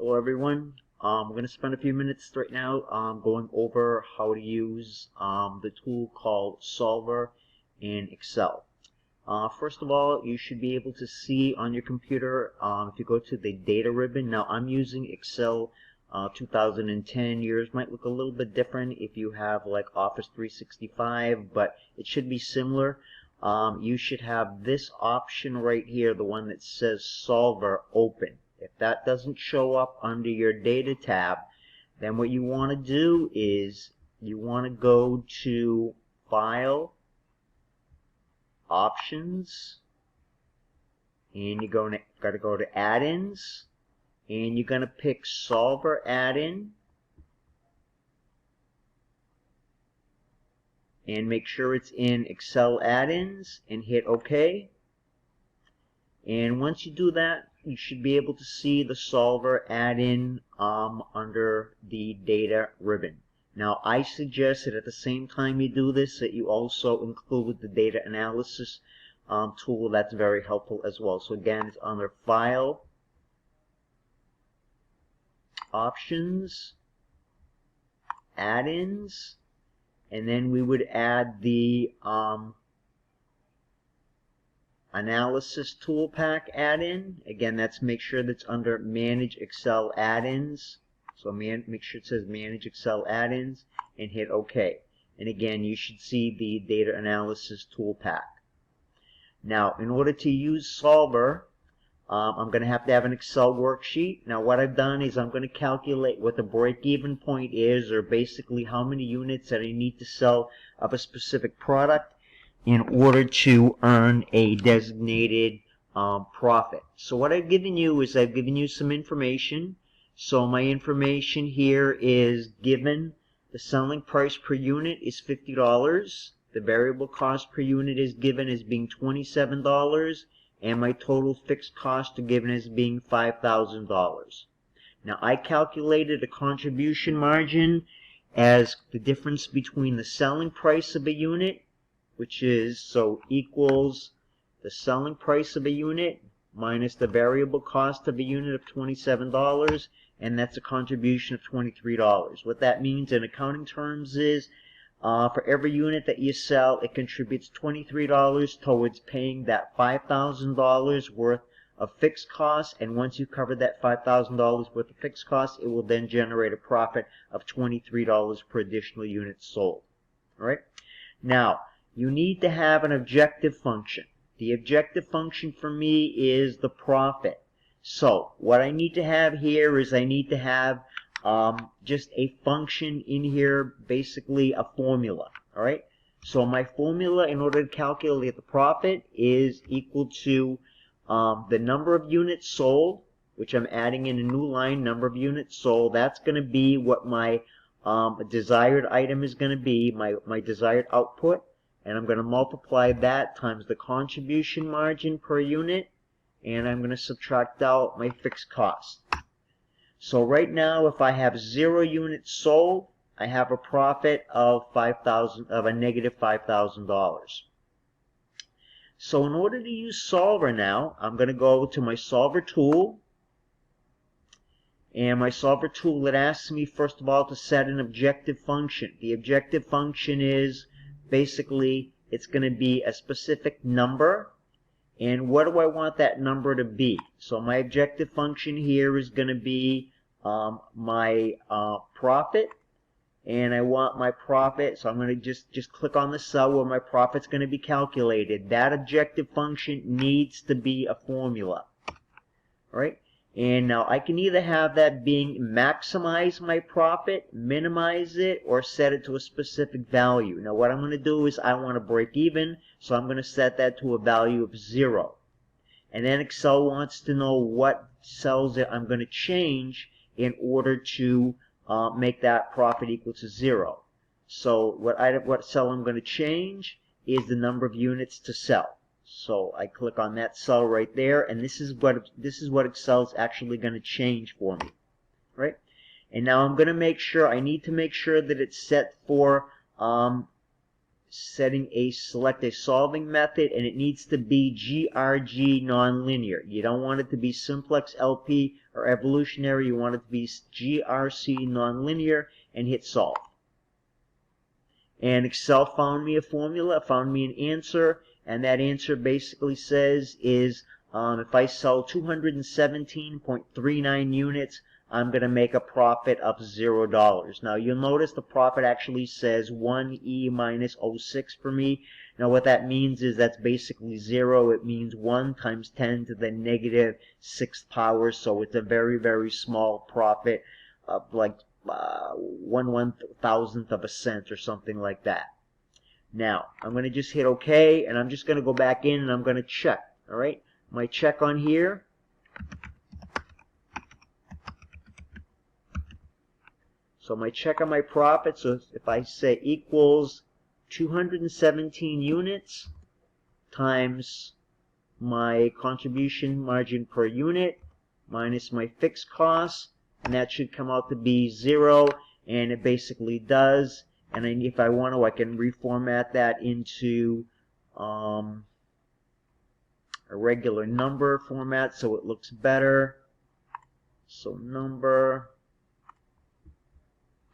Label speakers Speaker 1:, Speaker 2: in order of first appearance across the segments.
Speaker 1: Hello everyone. We're going to spend a few minutes right now going over how to use the tool called Solver in Excel. First of all, you should be able to see on your computer if you go to the data ribbon. Now I'm using Excel 2010. Yours might look a little bit different if you have like Office 365, but it should be similar. You should have this option right here, the one that says Solver open. If that doesn't show up under your data tab, then what you want to do is you want to go to File, Options, and you're got to go to Add-ins, and you're going to pick Solver Add-in, and make sure it's in Excel Add-ins, and hit OK. And once you do that, you should be able to see the Solver add-in under the data ribbon. Now I suggest that at the same time you do this that you also include the data analysis tool. That's very helpful as well. So again, it's under File, Options, Add-ins, and then we would add the Analysis Tool Pack add-in. Again, that's make sure that's under Manage Excel Add-ins. So make sure it says Manage Excel Add-ins and hit OK. And again, you should see the Data Analysis Tool Pack. Now, in order to use Solver, I'm going to have an Excel worksheet. Now, what I've done is I'm going to calculate what the break-even point is, or basically how many units that I need to sell of a specific product in order to earn a designated profit. So what I've given you is I've given you some information. So my information here is given the selling price per unit is $50. The variable cost per unit is given as being $27. And my total fixed cost are given as being $5,000. Now I calculated a contribution margin as the difference between the selling price of a unit, which is, so equals the selling price of a unit minus the variable cost of a unit of $27, and that's a contribution of $23. What that means in accounting terms is for every unit that you sell, it contributes $23 towards paying that $5,000 worth of fixed costs, and once you cover that $5,000 worth of fixed costs, it will then generate a profit of $23 per additional unit sold. All right? Now, you need to have an objective function. The objective function for me is the profit. So what I need to have here is I need to have just a function in here, basically a formula. All right. So my formula in order to calculate the profit is equal to the number of units sold, which I'm adding in a new line, number of units sold. That's going to be what my desired item is going to be, my desired output. And I'm going to multiply that times the contribution margin per unit, and I'm going to subtract out my fixed cost. So right now, if I have 0 units sold, I have a profit of a negative $5,000. So in order to use Solver now, I'm going to go to my Solver tool. And my Solver tool, it asks me first of all to set an objective function. The objective function is basically it's going to be a specific number. And what do I want that number to be? So my objective function here is going to be my profit. And I want my profit, so I'm going to just click on the cell where my profit's going to be calculated. That objective function needs to be a formula. All right? And now I can either have that being maximize my profit, minimize it, or set it to a specific value. Now what I'm going to do is I want to break even, so I'm going to set that to a value of 0. And then Excel wants to know what cells that I'm going to change in order to make that profit equal to 0. So what cell I'm going to change is the number of units to sell. So I click on that cell right there, and this is what Excel is actually going to change for me, right? And now I'm going to make sure, I need to make sure that it's set for select a solving method, and it needs to be GRG nonlinear. You don't want it to be simplex LP or evolutionary. You want it to be GRC nonlinear, and hit solve. And Excel found me a formula, found me an answer, and that answer basically says is if I sell 217.39 units, I'm going to make a profit of $0. Now you'll notice the profit actually says 1E minus 06 for me. Now what that means is that's basically 0. It means 1 times 10 to the negative 6th power. So it's a very, very small profit of like 1/1000th of a cent or something like that. Now I'm going to just hit OK, and I'm just going to go back in and I'm going to check. All right, my check on here. So my check on my profit, so if I say equals 217 units times my contribution margin per unit minus my fixed costs, and that should come out to be 0, and it basically does. And then if I want to, I can reformat that into a regular number format so it looks better. So number,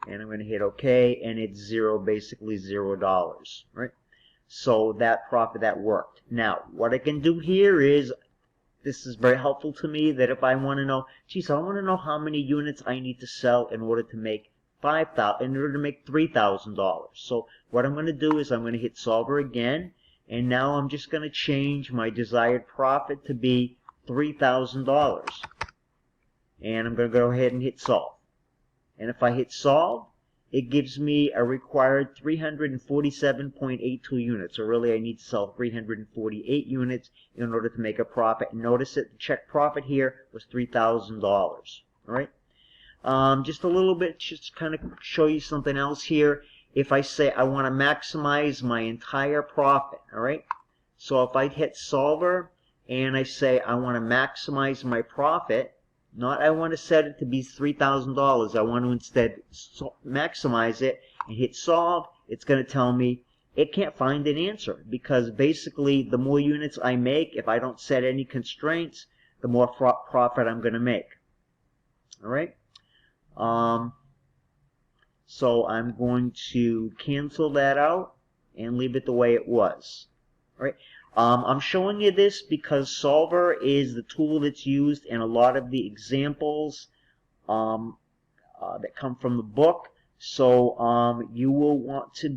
Speaker 1: and I'm going to hit OK, and it's 0, basically $0, right? So that profit, that worked. Now, what I can do here is, this is very helpful to me, that if I want to know, geez, I want to know how many units I need to sell in order to make $3,000. So what I'm going to do is I'm going to hit solver again, and now I'm just going to change my desired profit to be $3,000. And I'm going to go ahead and hit solve. And if I hit solve, it gives me a required 347.82 units. So really I need to sell 348 units in order to make a profit. And notice that the check profit here was $3,000. All right. Just a little bit, just kind of show you something else here. If I say I want to maximize my entire profit, all right. So if I hit solver and I say I want to maximize my profit, not I want to set it to be $3,000. I want to instead maximize it and hit solve. It's going to tell me it can't find an answer, because basically the more units I make, if I don't set any constraints, the more profit I'm going to make. All right. So I'm going to cancel that out and leave it the way it was. All right. I'm showing you this because Solver is the tool that's used in a lot of the examples that come from the book. So you will want to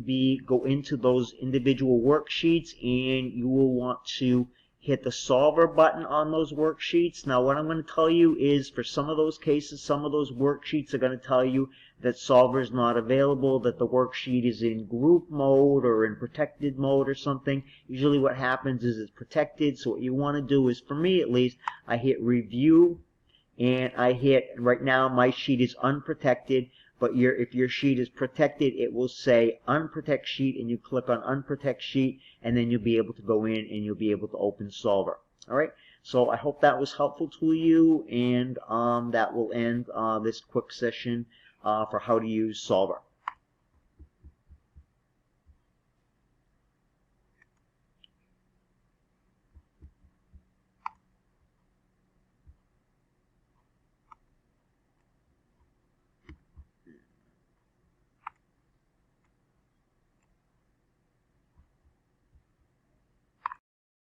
Speaker 1: go into those individual worksheets, and you will want to hit the Solver button on those worksheets. Now what I'm going to tell you is, for some of those cases, some of those worksheets are going to tell you that Solver is not available, that the worksheet is in group mode or in protected mode or something. Usually what happens is it's protected. So what you want to do is, for me at least, I hit review, and I hit, right now my sheet is unprotected, but if your sheet is protected, it will say unprotect sheet, and you click on unprotect sheet, and then you'll be able to go in and you'll be able to open Solver. All right. So I hope that was helpful to you, and that will end this quick session for how to use Solver.